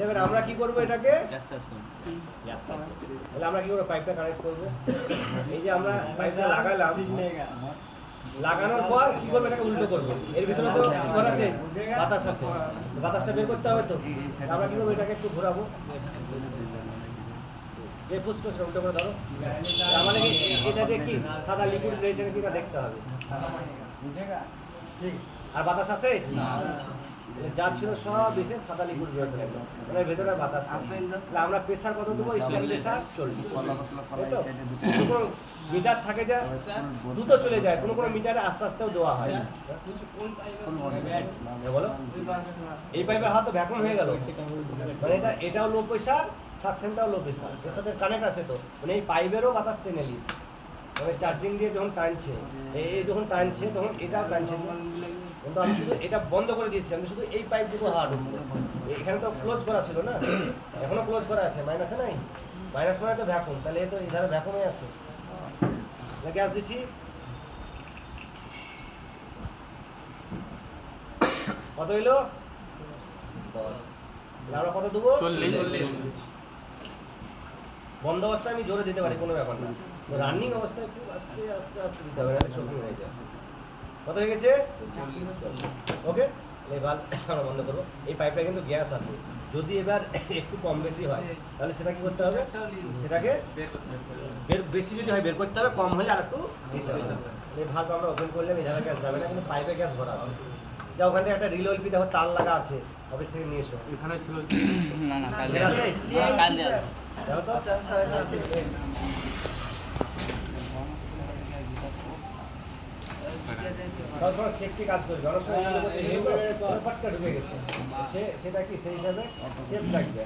এবার আমরা কি করবো এটাকে তাহলে আমরা কি করবো পাইপটা কানেক্ট করবো এই যে আমরা পাইপটা লাগালাম লাগানোর পর কি করবো এটাকে উল্টো করবো এর ভিতরে তো ঘর আছে বাতাস আছে বাতাসটা বের করতে হবে তো আমরা কি করবো এটাকে একটু ঘোরাবো যে পুষ্প উল্টো করে ধরো আমাদের এটা দেখি সাদা লিকুইড রয়েছে নাকি না দেখতে হবে আর বাতাস আছে যা ছিল সব এসে সাদা লিকুইড বের করে দিল মানে ভেতরে বাতাস তাহলে আমরা প্রেসার কত দেবো স্ট্যান্ড প্রেসার 40 কোনো মিটার থাকে যা দ্রুত চলে যায় কোনো কোনো মিটারে আস্তে আস্তেও দেওয়া হয় বলো এই পাইপের হাত তো ভ্যাকুম হয়ে গেল মানে এটাও লো প্রেসার সাকশনটাও লো প্রেসার এর সাথে কানেক্ট আছে তো মানে এই পাইপেরও বাতাস টেনে নিয়েছে মানে চার্জিং দিয়ে যখন টানছে এই যখন টানছে তখন এটাও টানছে কিন্তু আমি শুধু এটা বন্ধ করে দিয়েছি আমি শুধু এই পাইপটুকু হাওয়া ঢুকবো এখানে তো ক্লোজ করা ছিল না এখনো ক্লোজ করা আছে মাইনাসে নাই মাইনাস মানে তো ভ্যাকুম তাহলে এই তো এধারে ভ্যাকুমে আছে গ্যাস দিছি কত হইলো 10 আমরা কত দেবো 40 বন্ধ অবস্থায় আমি জোরে দিতে পারি কোনো ব্যাপার না রানিং অবস্থায় একটু আস্তে আস্তে আস্তে দিতে হবে নাহলে চোখ হয়ে যায় কত হয়ে গেছে ওকে এবার আমরা বন্ধ করবো এই পাইপটা কিন্তু গ্যাস আছে যদি এবার একটু কম বেশি হয় তাহলে সেটা কি করতে হবে সেটাকে বেশি যদি হয় বের করতে হবে কম হলে আর একটু দিতে হবে এই ভালভ আমরা ওপেন করলাম এই জায়গায় গ্যাস যাবে না কিন্তু পাইপে গ্যাস ভরা আছে যা ওখান থেকে একটা রিল ওয়েলপি দেখো তার লাগা আছে অফিস থেকে নিয়ে এসো এখানে ছিল না না কাল দেখো তো সেফটি কাজ করবে অনেক সময় পাটকা ঢুকে গেছে সেটা কি সেই হিসাবে সেফ রাখবে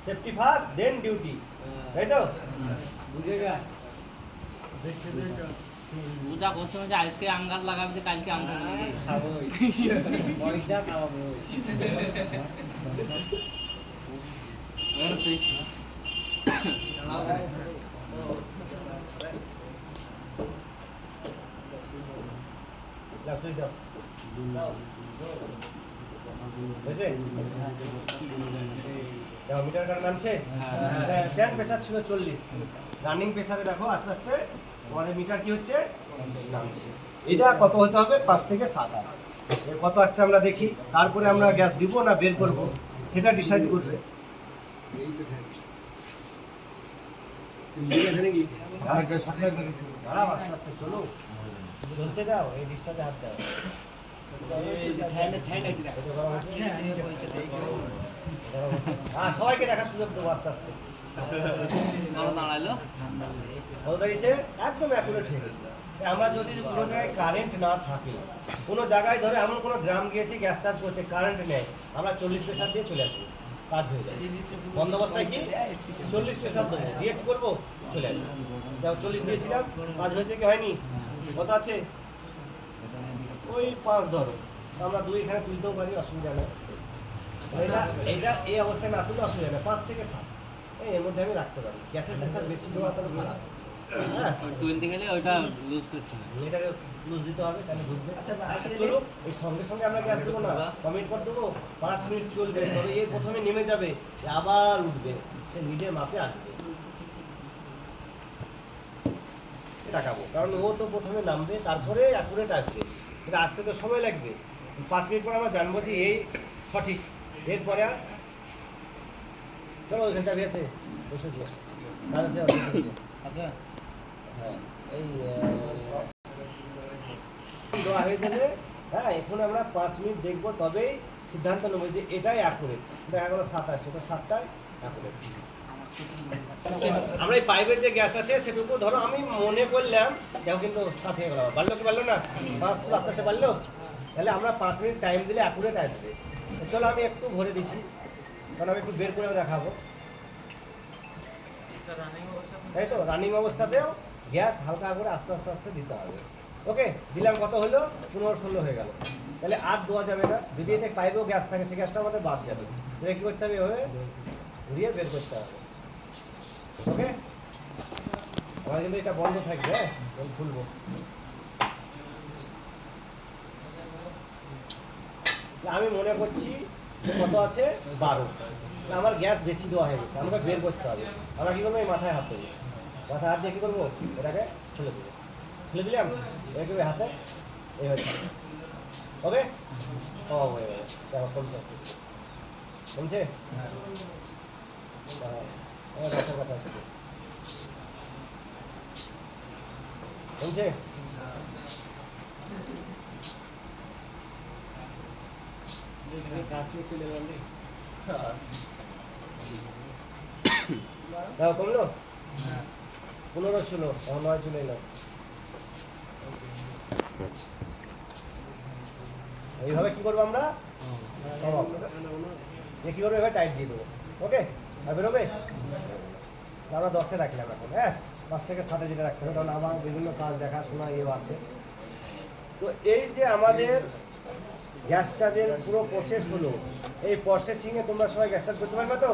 সেফটি ফার্স্ট দেন ডিউটি তাই তো বুঝেগা পূজা করছে মানে আজকে আম গাছ লাগাবে তো কালকে আম গাছ খাবো পয়সা খাওয়াবো মিটারটার নামছে স্ট্যান্ড প্রেসার ছিল 40 রানিং প্রেসারে দেখো আস্তে আস্তে আমাদের মিটার কি হচ্ছে নামছে এটা কত হতে হবে 5 থেকে 7 এর কত আসছে আমরা দেখি তারপরে আমরা গ্যাস দিব না বের করব সেটা ডিসাইড করবে চলো চলতে দাও এই ডিসটাতে হাত দাও সবাইকে দেখার সুযোগ দেবো আস্তে আস্তে একদম অ্যাকুরেট হয়ে গেছে আমরা যদি কোনো জায়গায় কারেন্ট না থাকে কোনো জায়গায় ধরে এমন কোনো গ্রাম গিয়েছি গ্যাস চার্জ করতে কারেন্ট নেই আমরা 40 প্রেসার দিয়ে চলে আসবো কাজ হয়ে যায় বন্দোবস্তায় কি 40 প্রেসার দেবো দিয়ে কি করবো চলে আসবো দেখো 40 দিয়েছিলাম কাজ হয়েছে কি হয়নি কত আছে ওই 5 ধরো আমরা 2 এখানে তুলতেও পারি অসুবিধা নেই এইটা এই অবস্থায় না তুললে অসুবিধা নেই 5 থেকে 7 এর মধ্যে আমি রাখতে পারি গ্যাসের প্রেসার বেশি দেওয়া তো খারাপ হ্যাঁ তুলতে গেলে ওটা লুজ করতে হবে এটাকে লুজ দিতে হবে তাহলে ঢুকবে চলো এই সঙ্গে সঙ্গে আমরা গ্যাস দেবো না কমিট করে দেবো 5 মিনিট চলবে তবে এই প্রথমে নেমে যাবে আবার উঠবে সে নিজের মাপে আসবে তাকাবো কারণ ও তো প্রথমে নামবে তারপরে অ্যাকুরেট আসবে এটা আসতে তো সময় লাগবে 5 মিনিট পরে আমরা জানবো যে এই সঠিক এরপরে আর চলো ওইখানে চাবি আছে বসে আছে আচ্ছা হ্যাঁ এই দেওয়া হয়ে যাবে হ্যাঁ এখন আমরা 5 মিনিট দেখবো তবেই সিদ্ধান্ত নেবো যে এটাই অ্যাকুরেট দেখা গেলো 7 আসছে তো 7টাই অ্যাকুরেট আমরা এই পাইপের যে গ্যাস আছে সেটুকু ধরো আমি মনে করলাম দেখো কিন্তু 7 হয়ে গেল বাড়লো কি বাড়লো না 5 আস্তে আস্তে বাড়লো তাহলে আমরা 5 মিনিট টাইম দিলে অ্যাকুরেট আসবে চলো আমি একটু ভরে দিছি কারণ আমি একটু বের করেও দেখাবো তাই তো রানিং অবস্থাতেও গ্যাস হালকা করে আস্তে আস্তে আস্তে দিতে হবে ওকে দিলাম কত হলো 15-16 হয়ে গেল তাহলে আর দেওয়া যাবে না যদি এতে পাইপেও গ্যাস থাকে সেই গ্যাসটা আমাদের বাদ যাবে সেটা কী করতে হবে এভাবে ঘুরিয়ে বের করতে হবে ওকে আমার কিন্তু এটা বন্ধ থাকবে হ্যাঁ খুলবো আমি মনে করছি কত আছে 12 না, আমার গ্যাস বেশি দেওয়া হয়ে গেছে, আমাকে বের করতে হবে। আমরা কী করবো, এই মাথায় হাত দেবো, মাথায় হাত দিয়ে কী করবো, এটাকে খুলে দেবো, খুলে দিলাম, এটাকে ওই হাতে এইভাবে থাকবে। ওকে, ও হয়ে গেল, দেখো কমছে আস্তে আস্তে, কমছে, গাছের কাছে আসছে, কমছে। দেখো কমলো, 15 ছিল, এখন 9 চলে এলো। এইভাবে কি করবো আমরা, কি করবো, এভাবে টাইট দিয়ে দেবো। ওকে, আর বেরোবে, আমরা 10-এ রাখলাম এখন। হ্যাঁ, 5 থেকে 7-এ যেটা রাখতে হবে, কারণ আমার বিভিন্ন কাজ দেখাশোনা ইয়েও আছে। তো এই যে আমাদের গ্যাস চার্জের পুরো প্রসেস হলো, এই প্রসেসিংয়ে তোমরা সবাই গ্যাস চার্জ করতে পারবে তো?